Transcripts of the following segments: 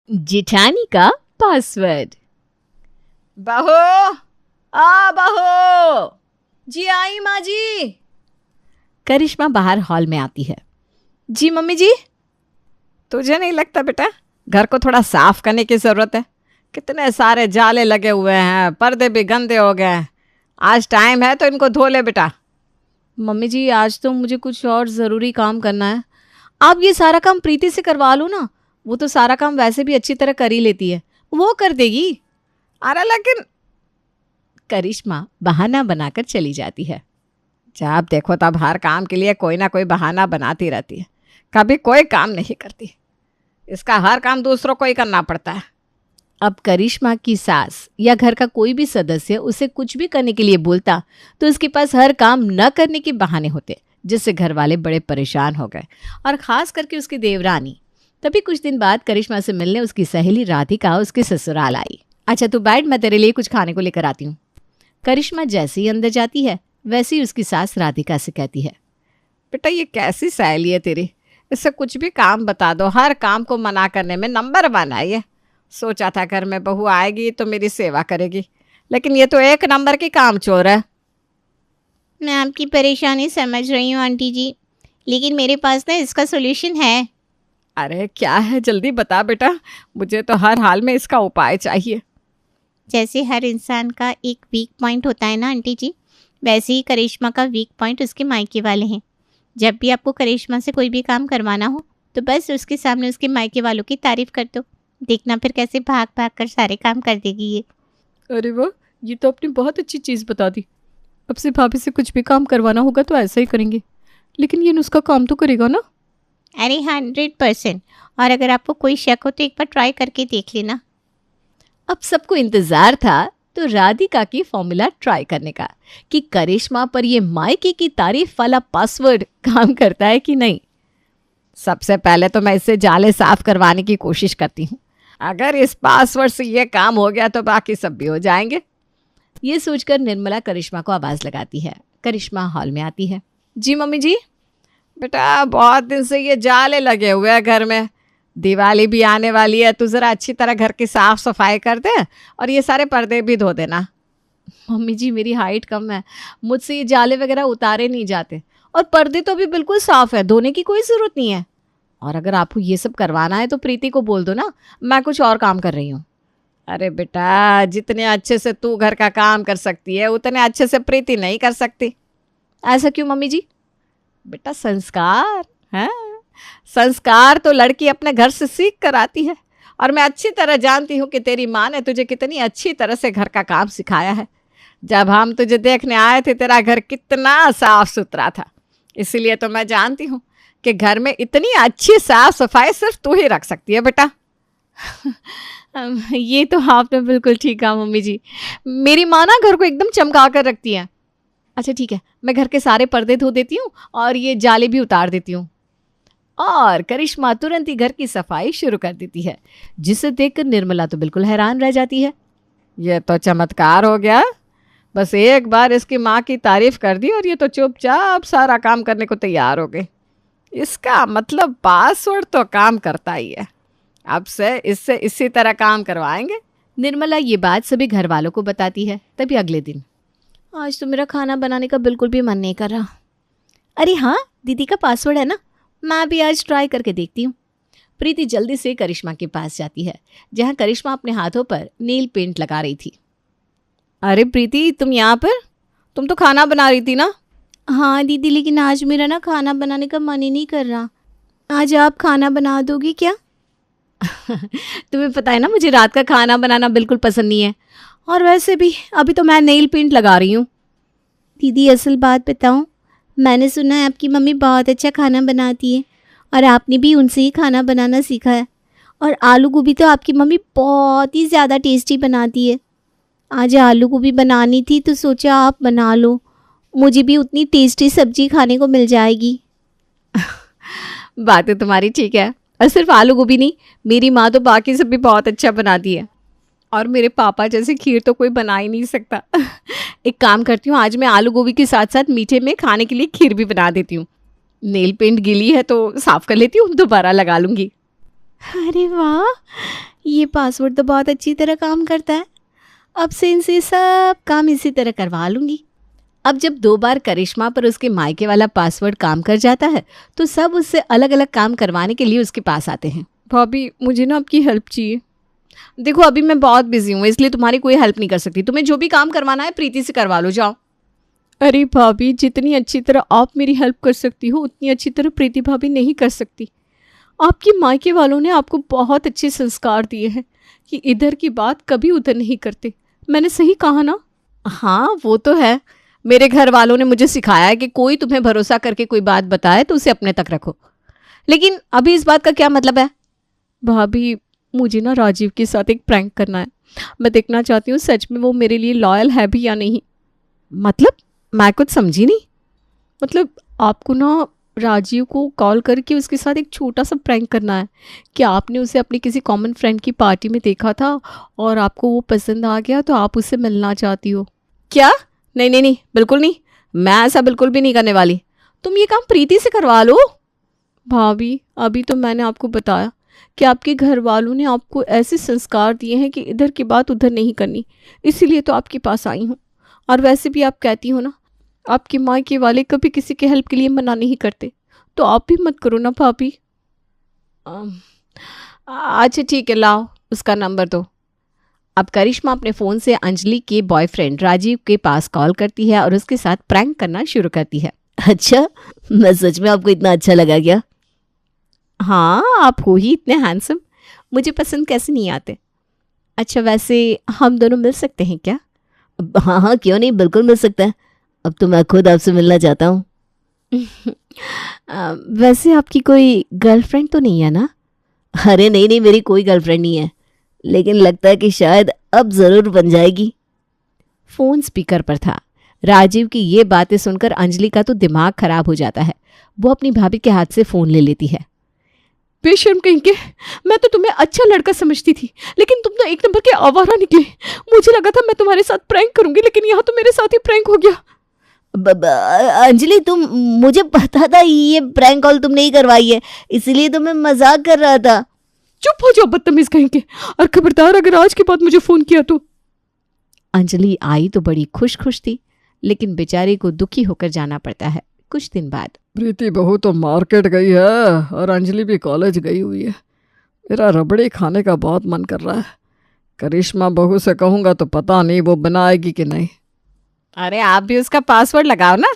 जिठानी का पासवर्ड। बहू, आ बहू जी, आई माँ जी। करिश्मा बाहर हॉल में आती है। जी मम्मी जी। तुझे नहीं लगता बेटा घर को थोड़ा साफ करने की ज़रूरत है? कितने सारे जाले लगे हुए हैं, पर्दे भी गंदे हो गए हैं। आज टाइम है तो इनको धो ले बेटा। मम्मी जी, आज तो मुझे कुछ और ज़रूरी काम करना है। आप ये सारा काम प्रीति से करवा लो ना, वो तो सारा काम वैसे भी अच्छी तरह कर ही लेती है, वो कर देगी। अरे लेकिन करिश्मा बहाना बनाकर चली जाती है। जब देखो तब हर काम के लिए कोई ना कोई बहाना बनाती रहती है, कभी कोई काम नहीं करती। इसका हर काम दूसरों को ही करना पड़ता है। अब करिश्मा की सास या घर का कोई भी सदस्य उसे कुछ भी करने के लिए बोलता तो उसके पास हर काम न करने के बहाने होते, जिससे घर वाले बड़े परेशान हो गए, और ख़ास करके उसकी देवरानी। तभी कुछ दिन बाद करिश्मा से मिलने उसकी सहेली राधिका उसके ससुराल आई। अच्छा तू बैठ, मैं तेरे लिए कुछ खाने को लेकर आती हूँ। करिश्मा जैसे ही अंदर जाती है वैसे ही उसकी सास राधिका से कहती है, बेटा ये कैसी सहेली है तेरी, इससे कुछ भी काम बता दो, हर काम को मना करने में नंबर 1 है ये। सोचा था घर में बहू आएगी तो मेरी सेवा करेगी, लेकिन ये तो 1 नंबर की काम चोर है। मैं आपकी परेशानी समझ रही हूँ आंटी जी, लेकिन मेरे पास ना इसका सॉल्यूशन है। अरे क्या है, जल्दी बता बेटा, मुझे तो हर हाल में इसका उपाय चाहिए। जैसे हर इंसान का एक वीक पॉइंट होता है ना आंटी जी, वैसे ही करिश्मा का वीक पॉइंट उसके मायके वाले हैं। जब भी आपको करिश्मा से कोई भी काम करवाना हो तो बस उसके सामने उसके मायके वालों की तारीफ कर दो, देखना फिर कैसे भाग भाग कर सारे काम कर देगी ये। अरे वाह, ये तो आपने बहुत अच्छी चीज़ बता दी। अब से भाभी से कुछ भी काम करवाना होगा तो ऐसा ही करेंगे, लेकिन ये नुस्खा काम तो करेगा ना? अरे 100%। और अगर आपको कोई शक हो तो एक बार ट्राई करके देख लेना। अब सबको इंतज़ार था तो राधिका की फॉर्मूला ट्राई करने का कि करिश्मा पर ये मायके की तारीफ वाला पासवर्ड काम करता है कि नहीं। सबसे पहले तो मैं इससे जाले साफ करवाने की कोशिश करती हूँ। अगर इस पासवर्ड से ये काम हो गया तो बाकी सब भी हो जाएंगे। ये सोचकर निर्मला करिश्मा को आवाज़ लगाती है। करिश्मा हॉल में आती है। जी मम्मी जी। बेटा बहुत दिन से ये जाले लगे हुए हैं घर में, दिवाली भी आने वाली है, तू ज़रा अच्छी तरह घर की साफ़ सफाई कर दे और ये सारे पर्दे भी धो देना। मम्मी जी मेरी हाइट कम है, मुझसे ये जाले वगैरह उतारे नहीं जाते, और पर्दे तो अभी बिल्कुल साफ़ है, धोने की कोई ज़रूरत नहीं है। और अगर आपको ये सब करवाना है तो प्रीति को बोल दो ना, मैं कुछ और काम कर रही हूँ। अरे बेटा जितने अच्छे से तू घर का काम कर सकती है उतने अच्छे से प्रीति नहीं कर सकती। ऐसा क्यों मम्मी जी? बेटा संस्कार है, संस्कार तो लड़की अपने घर से सीख कर आती है, और मैं अच्छी तरह जानती हूँ कि तेरी माँ ने तुझे कितनी अच्छी तरह से घर का काम सिखाया है। जब हम तुझे देखने आए थे तेरा घर कितना साफ सुथरा था, इसीलिए तो मैं जानती हूँ कि घर में इतनी अच्छी साफ सफाई सिर्फ तू ही रख सकती है बेटा। ये तो आपने बिल्कुल ठीक कहा मम्मी जी, मेरी माँ ना घर को एकदम चमका कर रखती है। अच्छा ठीक है, मैं घर के सारे पर्दे धो देती हूँ और ये जाले भी उतार देती हूँ। और करिश्मा तुरंत ही घर की सफाई शुरू कर देती है, जिसे देखकर निर्मला तो बिल्कुल हैरान रह जाती है। ये तो चमत्कार हो गया, बस एक बार इसकी माँ की तारीफ कर दी और ये तो चुपचाप सारा काम करने को तैयार हो गई। इसका मतलब पासवर्ड तो काम करता ही है, अब से इससे इसी तरह काम करवाएंगे। निर्मला ये बात सभी घर वालों को बताती है। तभी अगले दिन, आज तो मेरा खाना बनाने का बिल्कुल भी मन नहीं कर रहा। अरे हाँ, दीदी का पासवर्ड है ना, मैं भी आज ट्राई करके देखती हूँ। प्रीति जल्दी से करिश्मा के पास जाती है, जहाँ करिश्मा अपने हाथों पर नेल पेंट लगा रही थी। अरे प्रीति तुम यहाँ पर, तुम तो खाना बना रही थी ना? हाँ दीदी, लेकिन आज मेरा ना खाना बनाने का मन ही नहीं कर रहा। आज आप खाना बना दोगी क्या? तुम्हें पता है ना मुझे रात का खाना बनाना बिल्कुल पसंद नहीं है, और वैसे भी अभी तो मैं नेल पेंट लगा रही हूँ। दीदी असल बात बताऊँ, मैंने सुना है आपकी मम्मी बहुत अच्छा खाना बनाती है और आपने भी उनसे ही खाना बनाना सीखा है। और आलू गोभी तो आपकी मम्मी बहुत ही ज़्यादा टेस्टी बनाती है। आज आलू गोभी बनानी थी तो सोचा आप बना लो, मुझे भी उतनी टेस्टी सब्जी खाने को मिल जाएगी। बातें तुम्हारी ठीक है, और सिर्फ आलू गोभी नहीं, मेरी माँ तो बाकी सब भी बहुत अच्छा बनाती है, और मेरे पापा जैसे खीर तो कोई बना ही नहीं सकता। एक काम करती हूँ, आज मैं आलू गोभी के साथ साथ मीठे में खाने के लिए खीर भी बना देती हूँ। नेल पेंट गीली है तो साफ़ कर लेती हूँ, दोबारा लगा लूँगी। अरे वाह, ये पासवर्ड तो बहुत अच्छी तरह काम करता है। अब से इनसे सब काम इसी तरह करवा लूँगी। अब जब 2 बार करिश्मा पर उसके मायके वाला पासवर्ड काम कर जाता है तो सब उससे अलग अलग काम करवाने के लिए उसके पास आते हैं। भाभी मुझे ना आपकी हेल्प चाहिए। देखो अभी मैं बहुत बिजी हूँ इसलिए तुम्हारी कोई हेल्प नहीं कर सकती। तुम्हें जो भी काम करवाना है प्रीति से करवा लो, जाओ। अरे भाभी जितनी अच्छी तरह आप मेरी हेल्प कर सकती हो उतनी अच्छी तरह प्रीति भाभी नहीं कर सकती। आपके मायके वालों ने आपको बहुत अच्छे संस्कार दिए हैं कि इधर की बात कभी उधर नहीं करते। मैंने सही कहा ना? हाँ वो तो है। मेरे घर वालों ने मुझे सिखाया है कि कोई तुम्हें भरोसा करके कोई बात बताए तो उसे अपने तक रखो। लेकिन अभी इस बात का क्या मतलब है? भाभी मुझे ना राजीव के साथ एक प्रैंक करना है। मैं देखना चाहती हूँ सच में वो मेरे लिए लॉयल है भी या नहीं। मतलब मैं कुछ समझी नहीं। मतलब आपको ना राजीव को कॉल करके उसके साथ एक छोटा सा प्रैंक करना है कि आपने उसे अपनी किसी कॉमन फ्रेंड की पार्टी में देखा था और आपको वो पसंद आ गया तो आप उससे मिलना चाहती हो। क्या? नहीं नहीं नहीं, बिल्कुल नहीं। मैं ऐसा बिल्कुल भी नहीं करने वाली। तुम ये काम प्रीति से करवा लो। भाभी अभी तो मैंने आपको बताया कि आपके घर वालों ने आपको ऐसे संस्कार दिए हैं कि इधर की बात उधर नहीं करनी, इसीलिए तो आपके पास आई हूँ। और वैसे भी आप कहती हो ना आपकी मायके वाले कभी किसी के हेल्प के लिए मना नहीं करते, तो आप भी मत करो ना भाभी। अच्छा ठीक है, लाओ उसका नंबर दो। अब करिश्मा अपने फ़ोन से अंजलि के बॉयफ्रेंड राजीव के पास कॉल करती है और उसके साथ प्रैंक करना शुरू करती है। अच्छा, मैं सच में आपको इतना अच्छा लगा क्या? हाँ, आप हो ही इतने हैंडसम, मुझे पसंद कैसे नहीं आते। अच्छा वैसे हम दोनों मिल सकते हैं क्या? हाँ हाँ, क्यों नहीं, बिल्कुल मिल सकता है। अब तो मैं खुद आपसे मिलना चाहता हूँ। वैसे आपकी कोई गर्लफ्रेंड तो नहीं है ना? अरे नहीं नहीं, मेरी कोई गर्लफ्रेंड नहीं है, लेकिन लगता है कि शायद अब ज़रूर बन जाएगी। फ़ोन स्पीकर पर था। राजीव की ये बातें सुनकर अंजलि का तो दिमाग खराब हो जाता है। वो अपनी भाभी के हाथ से फ़ोन ले लेती है। बेशर्म कहीं के, मैं तो तुम्हें अच्छा लड़का समझती थी लेकिन तुम तो एक नंबर के आवारा निकले। मुझे लगा था मैं तुम्हारे साथ प्रैंक करूंगी लेकिन यहाँ तो मेरे साथ ही प्रैंक हो गया। अंजलि, तुम, मुझे पता था ये प्रैंक कॉल तुमने ही करवाई है, इसीलिए तो मैं मजाक कर रहा था। चुप हो जाओ बदतमीज कहीं के, और खबरदार अगर आज के बाद मुझे फोन किया तो। अंजलि आई तो बड़ी खुश खुश थी, लेकिन बेचारी को दुखी होकर जाना पड़ता है। कुछ दिन बाद प्रीति बहू तो मार्केट गई है और अंजलि भी कॉलेज गई हुई है। मेरा रबड़ी खाने का बहुत मन कर रहा है। करिश्मा बहू से कहूँगा तो पता नहीं वो बनाएगी कि नहीं। अरे आप भी उसका पासवर्ड लगाओ ना।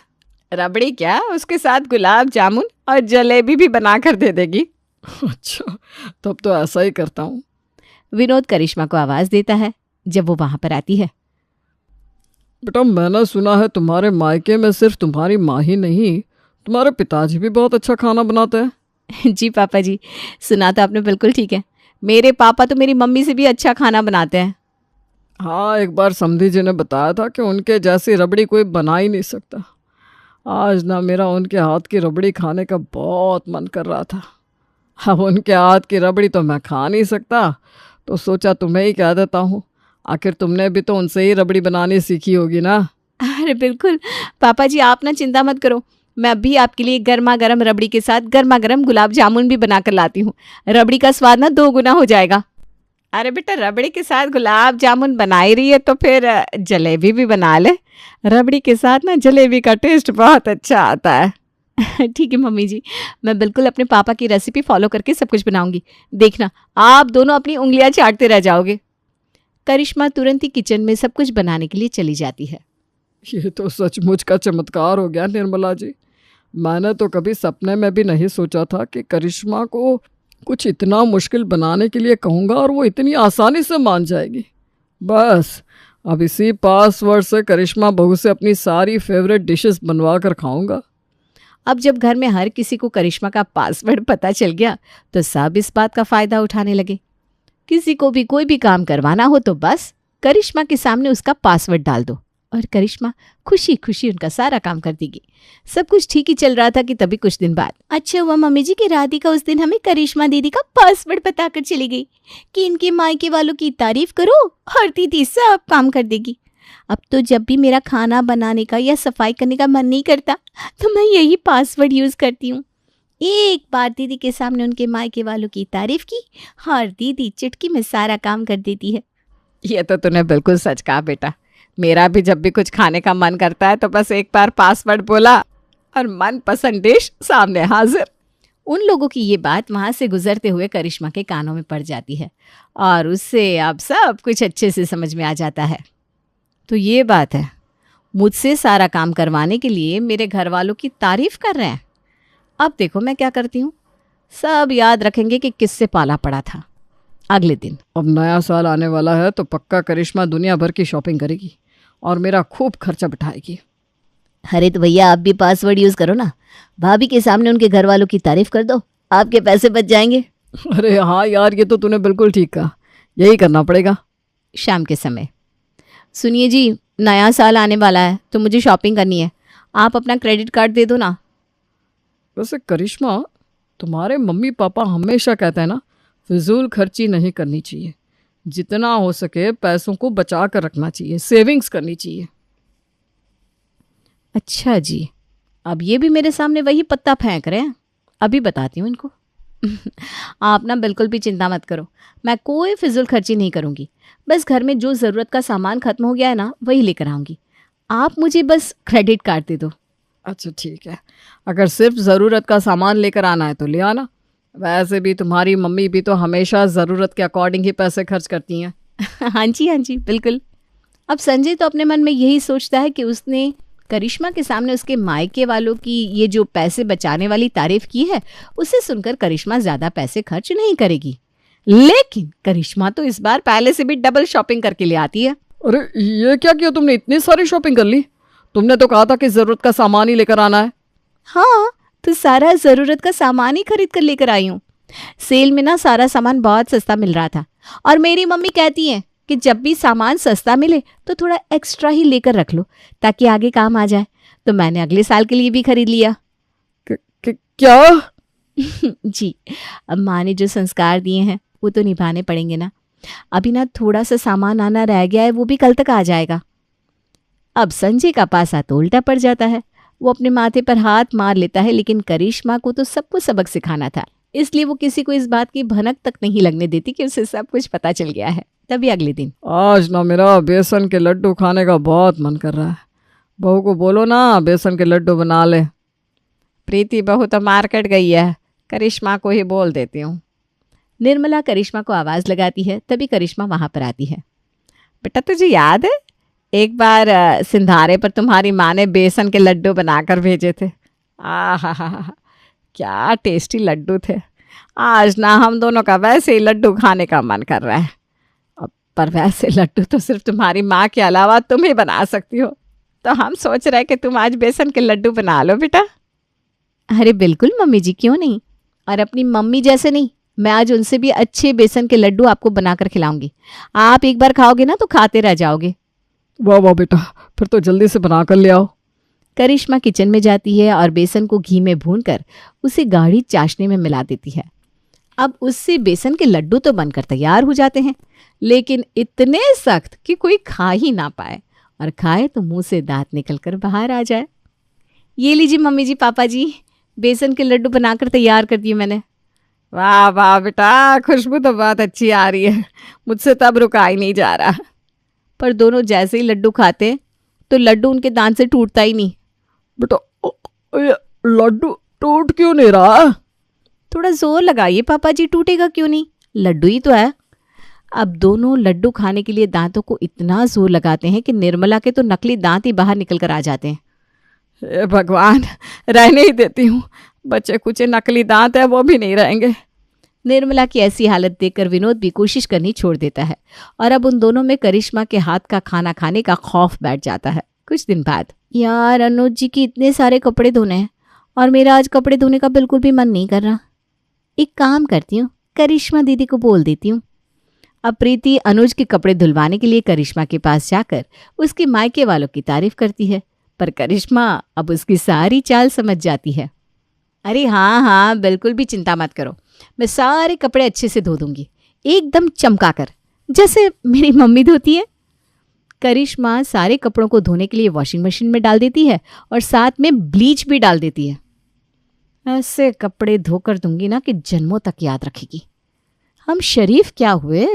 रबड़ी क्या, उसके साथ गुलाब जामुन और जलेबी भी बना कर दे देगी। अच्छा, तब तो ऐसा ही करता हूँ। विनोद करिश्मा को आवाज़ देता है जब वो वहाँ पर आती है। बेटा, मैंने सुना है तुम्हारे मायके में सिर्फ तुम्हारी माँ ही नहीं, तुम्हारे पिताजी भी बहुत अच्छा खाना बनाते हैं। जी पापा जी, सुना तो आपने बिल्कुल ठीक है। मेरे पापा तो मेरी मम्मी से भी अच्छा खाना बनाते हैं। हाँ, एक बार समधी जी ने बताया था कि उनके जैसी रबड़ी कोई बना ही नहीं सकता। आज ना मेरा उनके हाथ की रबड़ी खाने का बहुत मन कर रहा था। अब उनके हाथ की रबड़ी तो मैं खा नहीं सकता, तो सोचा तुम्हें ही कह देता हूँ। आखिर तुमने भी तो उनसे ही रबड़ी बनानी सीखी होगी ना। अरे बिल्कुल पापा जी, आप ना चिंता मत करो, मैं अभी आपके लिए गर्मा गर्म रबड़ी के साथ गर्मा गर्म गुलाब जामुन भी बना कर लाती हूँ। रबड़ी का स्वाद ना 2 गुना हो जाएगा। अरे बेटा, रबड़ी के साथ गुलाब जामुन बना ही रही है तो फिर जलेबी भी बना ले। रबड़ी के साथ ना जलेबी का टेस्ट बहुत अच्छा आता है। ठीक है मम्मी जी, मैं बिल्कुल अपने पापा की रेसिपी फॉलो करके सब कुछ बनाऊंगी। देखना, आप दोनों अपनी उंगलियां चाटते रह जाओगे। करिश्मा तुरंत ही किचन में सब कुछ बनाने के लिए चली जाती है। ये तो सचमुच का चमत्कार हो गया निर्मला जी। मैंने तो कभी सपने में भी नहीं सोचा था कि करिश्मा को कुछ इतना मुश्किल बनाने के लिए कहूँगा और वो इतनी आसानी से मान जाएगी। बस अब इसी पासवर्ड से करिश्मा बहू से अपनी सारी फेवरेट डिशेस बनवा कर खाऊंगा। अब जब घर में हर किसी को करिश्मा का पासवर्ड पता चल गया तो सब इस बात का फ़ायदा उठाने लगे। किसी को भी कोई भी काम करवाना हो तो बस करिश्मा के सामने उसका पासवर्ड डाल दो और करिश्मा खुशी खुशी उनका सारा काम कर देगी। सब कुछ ठीक ही चल रहा था कि तभी कुछ दिन बाद अच्छा हुआ मम्मी जी कि राधिका उस दिन हमें करिश्मा दीदी का पासवर्ड बताकर चली गई कि इनके मायके वालों की तारीफ करो और दीदी सब काम कर देगी। अब तो जब भी मेरा खाना बनाने का या सफाई करने का मन नहीं करता तो मैं यही पासवर्ड यूज़ करती हूँ। एक बार दीदी के सामने उनके मायके वालों की तारीफ की और दीदी चुटकी में सारा काम कर देती है। ये तो तूने बिल्कुल सच कहा बेटा। मेरा भी जब भी कुछ खाने का मन करता है तो बस एक बार पासवर्ड बोला और मनपसंद डिश सामने हाजिर। उन लोगों की ये बात वहाँ से गुजरते हुए करिश्मा के कानों में पड़ जाती है और उससे अब सब कुछ अच्छे से समझ में आ जाता है। तो ये बात है, मुझसे सारा काम करवाने के लिए मेरे घर वालों की तारीफ कर रहे हैं। अब देखो मैं क्या करती हूँ, सब याद रखेंगे कि किससे पाला पड़ा था। अगले दिन अब नया साल आने वाला है तो पक्का करिश्मा दुनिया भर की शॉपिंग करेगी और मेरा खूब खर्चा बिठाएगी। अरे तो भैया आप भी पासवर्ड यूज़ करो ना, भाभी के सामने उनके घर वालों की तारीफ कर दो, आपके पैसे बच जाएंगे। अरे हाँ यार, ये तो तूने बिल्कुल ठीक कहा, यही करना पड़ेगा। शाम के समय, सुनिए जी, नया साल आने वाला है तो मुझे शॉपिंग करनी है, आप अपना क्रेडिट कार्ड दे दो ना। वैसे करिश्मा, तुम्हारे मम्मी पापा हमेशा कहते हैं ना, फिजूल खर्ची नहीं करनी चाहिए, जितना हो सके पैसों को बचा कर रखना चाहिए, सेविंग्स करनी चाहिए। अच्छा जी, अब ये भी मेरे सामने वही पत्ता फेंक रहे हैं। अभी बताती हूँ इनको। आप ना बिल्कुल भी चिंता मत करो, मैं कोई फिजूल खर्ची नहीं करूँगी। बस घर में जो ज़रूरत का सामान ख़त्म हो गया है ना, वही लेकर आऊँगी। आप मुझे बस क्रेडिट कार्ड दे दो। अच्छा ठीक है, अगर सिर्फ ज़रूरत का सामान लेकर आना है तो ले आना। वैसे भी तुम्हारी मम्मी भी तो हमेशा ज़रूरत के अकॉर्डिंग ही पैसे खर्च करती हैं। हाँ जी बिल्कुल। अब संजय तो अपने मन में यही सोचता है कि उसने करिश्मा के सामने उसके मायके वालों की ये जो पैसे बचाने वाली तारीफ की है, उसे सुनकर करिश्मा ज़्यादा पैसे खर्च नहीं करेगी। लेकिन करिश्मा तो इस बार पहले से भी डबल शॉपिंग करके ले आती है। अरे ये क्या किया तुमने, इतनी सारी शॉपिंग कर ली? तुमने तो कहा था कि ज़रूरत का सामान ही लेकर आना है। हाँ, तो सारा ज़रूरत का सामान ही खरीद कर लेकर आई हूँ। सेल में ना सारा सामान बहुत सस्ता मिल रहा था और मेरी मम्मी कहती है कि जब भी सामान सस्ता मिले तो थोड़ा एक्स्ट्रा ही लेकर रख लो ताकि आगे काम आ जाए। तो मैंने अगले साल के लिए भी खरीद लिया। क्या? जी, अब माँ ने जो संस्कार दिए हैं वो तो निभाने पड़ेंगे ना। अभी ना थोड़ा सा सामान आना रह गया है, वो भी कल तक आ जाएगा। अब संजय का पासा तो उल्टा पड़ जाता है। वो अपने माथे पर हाथ मार लेता है, लेकिन करिश्मा को तो सबको सबक सिखाना था, इसलिए वो किसी को इस बात की भनक तक नहीं लगने देती कि उसे सब कुछ पता चल गया है। तभी अगले दिन, आज ना मेरा बेसन के लड्डू खाने का बहुत मन कर रहा है। बहू को बोलो ना बेसन के लड्डू बना ले। प्रीति बहू तो मार्केट गई है, करिश्मा को ही बोल देती हूँ। निर्मला करिश्मा को आवाज़ लगाती है। तभी करिश्मा वहाँ पर आती है। बेटा तुझे याद है एक बार सिंधारे पर तुम्हारी माँ ने बेसन के लड्डू बनाकर भेजे थे? आहा, क्या टेस्टी लड्डू थे। आज ना हम दोनों का वैसे ही लड्डू खाने का मन कर रहा है। अब पर वैसे लड्डू तो सिर्फ तुम्हारी माँ के अलावा तुम ही बना सकती हो, तो हम सोच रहे कि तुम आज बेसन के लड्डू बना लो बेटा। अरे बिल्कुल मम्मी जी, क्यों नहीं। और अपनी मम्मी जैसे नहीं, मैं आज उनसे भी अच्छे बेसन के लड्डू आपको बनाकर खिलाऊंगी। आप एक बार खाओगे ना तो खाते रह जाओगे। वाह वाह बेटा, फिर तो जल्दी से बना कर ले आओ। करिश्मा किचन में जाती है और बेसन को घी में भूनकर उसे गाढ़ी चाशनी में मिला देती है। अब उससे बेसन के लड्डू तो बनकर तैयार हो जाते हैं, लेकिन इतने सख्त कि कोई खा ही ना पाए, और खाए तो मुंह से दांत निकलकर बाहर आ जाए। ये लीजिए मम्मी जी, पापा जी, बेसन के लड्डू बनाकर तैयार कर दिए मैंने। वाह वाह बेटा, खुशबू तो बहुत अच्छी आ रही है, मुझसे तब रुका ही नहीं जा रहा। पर दोनों जैसे ही लड्डू खाते तो लड्डू उनके दांत से टूटता ही नहीं। बेटा ये लड्डू टूट क्यों नहीं रहा? थोड़ा जोर लगाइए पापा जी, टूटेगा क्यों नहीं, लड्डू ही तो है। अब दोनों लड्डू खाने के लिए दांतों को इतना जोर लगाते हैं कि निर्मला के तो नकली दांत ही बाहर निकल कर आ जाते हैं। हे भगवान, रहने ही देती हूँ, बच्चे कुछ नकली दांत है वो भी नहीं रहेंगे। निर्मला की ऐसी हालत देखकर विनोद भी कोशिश करनी छोड़ देता है और अब उन दोनों में करिश्मा के हाथ का खाना खाने का खौफ बैठ जाता है। कुछ दिन बाद, यार अनुज जी की इतने सारे कपड़े धोने हैं और मेरा आज कपड़े धोने का बिल्कुल भी मन नहीं कर रहा। एक काम करती हूँ, करिश्मा दीदी को बोल देती हूँ। अब प्रीति अनुज के कपड़े धुलवाने के लिए करिश्मा के पास जाकर उसके मायके वालों की तारीफ करती है, पर करिश्मा अब उसकी सारी चाल समझ जाती है। अरे हाँ, बिल्कुल भी चिंता मत करो, मैं सारे कपड़े अच्छे से धो दूंगी, एकदम चमकाकर, जैसे मेरी मम्मी धोती है। करिश्मा सारे कपड़ों को धोने के लिए वॉशिंग मशीन में डाल देती है और साथ में ब्लीच भी डाल देती है। ऐसे कपड़े धोकर दूंगी ना कि जन्मों तक याद रखेगी। हम शरीफ क्या हुए,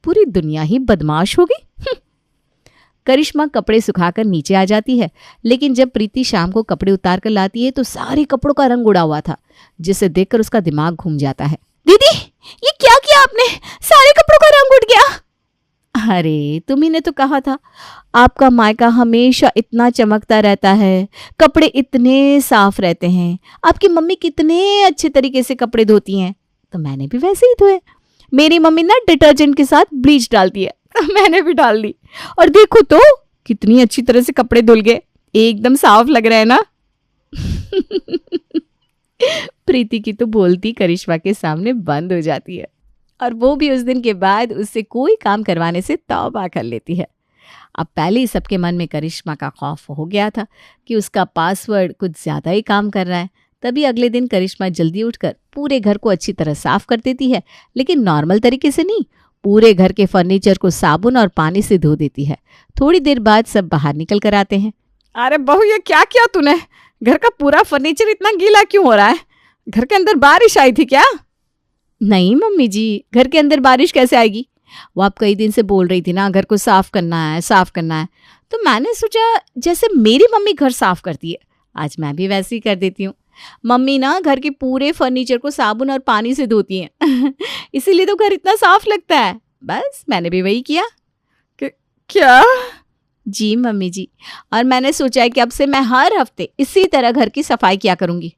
पूरी दुनिया ही बदमाश होगी। करिश्मा कपड़े सुखाकर नीचे आ जाती है, लेकिन जब प्रीति शाम को कपड़े उतार कर लाती है तो सारे कपड़ों का रंग उड़ा हुआ था, जिसे देखकर उसका दिमाग घूम जाता है। दीदी, ये क्या किया आपने? सारे कपड़ों का रंग उड़ गया। अरे तुम्ही ने तो कहा था आपका मायका हमेशा इतना चमकता रहता है, कपड़े इतने साफ रहते हैं, आपकी मम्मी कितने अच्छे तरीके से कपड़े धोती हैं, तो मैंने भी वैसे ही धोए। मेरी मम्मी ना डिटर्जेंट के साथ ब्लीच डालती है, मैंने भी डाल दी, और देखो तो कितनी अच्छी तरह से कपड़े धुल गए, एकदम साफ लग रहा है ना। प्रीति की तो बोलती करिश्मा के सामने बंद हो जाती है, और वो भी उस दिन के बाद उससे कोई काम करवाने से तौबा कर लेती है। अब पहले ही सबके मन में करिश्मा का खौफ हो गया था कि उसका पासवर्ड कुछ ज़्यादा ही काम कर रहा है। तभी अगले दिन करिश्मा जल्दी उठकर पूरे घर को अच्छी तरह साफ कर देती है, लेकिन नॉर्मल तरीके से नहीं, पूरे घर के फर्नीचर को साबुन और पानी से धो देती है। थोड़ी देर बाद सब बाहर निकल कर आते हैं। अरे बहू, ये क्या किया तूने? घर का पूरा फर्नीचर इतना गीला क्यों हो रहा है? घर के अंदर बारिश आई थी क्या? नहीं मम्मी जी, घर के अंदर बारिश कैसे आएगी? वो आप कई दिन से बोल रही थी ना घर को साफ करना है, साफ करना है, तो मैंने सोचा जैसे मेरी मम्मी घर साफ करती है, आज मैं भी वैसे ही कर देती हूँ। मम्मी ना घर के पूरे फर्नीचर को साबुन और पानी से धोती हैं। इसीलिए तो घर इतना साफ लगता है। बस मैंने भी वही किया। क्या? जी मम्मी जी, और मैंने सोचा है कि अब से मैं हर हफ्ते इसी तरह घर की सफाई किया करूंगी।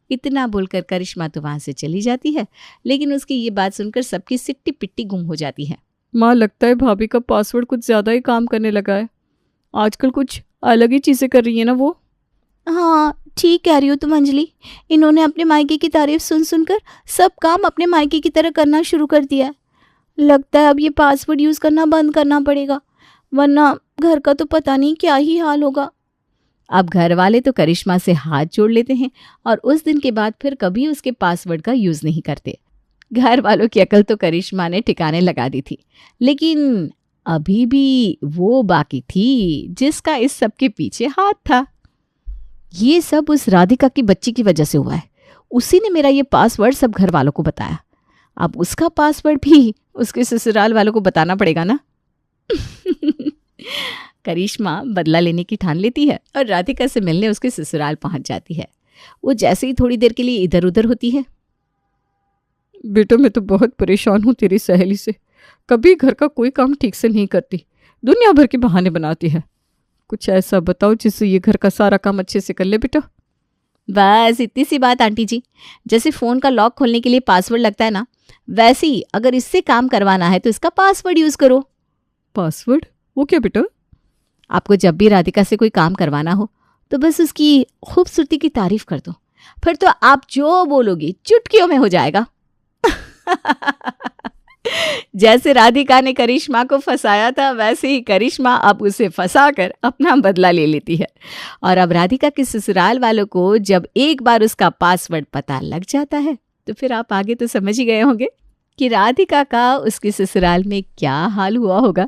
इतना बोलकर करिश्मा तो वहां से चली जाती है, लेकिन उसकी ये बात सुनकर सबकी सिट्टी पिट्टी गुम हो जाती है। माँ, लगता है भाभी का पासवर्ड कुछ ज़्यादा ही काम करने लगा है। आजकल कुछ अलग ही चीज़ें कर रही है ना वो। हाँ, ठीक कह रही हो तुम अंजलि। इन्होंने अपने मायके की तारीफ सुन सुनकर सब काम अपने मायके की तरह करना शुरू कर दिया है। लगता है अब ये पासवर्ड यूज़ करना बंद करना पड़ेगा, वरना घर का तो पता नहीं क्या ही हाल होगा। अब घर वाले तो करिश्मा से हाथ जोड़ लेते हैं और उस दिन के बाद फिर कभी उसके पासवर्ड का यूज़ नहीं करते। घर वालों की अकल तो करिश्मा ने ठिकाने लगा दी थी, लेकिन अभी भी वो बाकी थी जिसका इस सब के पीछे हाथ था। ये सब उस राधिका की बच्ची की वजह से हुआ है। उसी ने मेरा ये पासवर्ड सब घर वालों को बताया। अब उसका पासवर्ड भी उसके ससुराल वालों को बताना पड़ेगा ना। करिश्मा बदला लेने की ठान लेती है और राधिका से मिलने उसके ससुराल पहुंच जाती है। वो जैसे ही थोड़ी देर के लिए इधर उधर होती है। बेटा, मैं तो बहुत परेशान हूँ तेरी सहेली से। कभी घर का कोई काम ठीक से नहीं करती, दुनिया भर के बहाने बनाती है। कुछ ऐसा बताओ जिससे ये घर का सारा काम अच्छे से कर ले बेटा। बस इतनी सी बात आंटी जी। जैसे फ़ोन का लॉक खोलने के लिए पासवर्ड लगता है ना, वैसे ही अगर इससे काम करवाना है तो इसका पासवर्ड यूज़ करो। पासवर्ड? वो क्या बेटा? आपको जब भी राधिका से कोई काम करवाना हो तो बस उसकी खूबसूरती की तारीफ कर दो, फिर तो आप जो बोलोगी चुटकियों में हो जाएगा। जैसे राधिका ने करिश्मा को फंसाया था, वैसे ही करिश्मा अब उसे फंसाकर अपना बदला ले लेती है। और अब राधिका के ससुराल वालों को जब एक बार उसका पासवर्ड पता लग जाता है तो फिर आप आगे तो समझ ही गए होंगे कि राधिका का उसके ससुराल में क्या हाल हुआ होगा।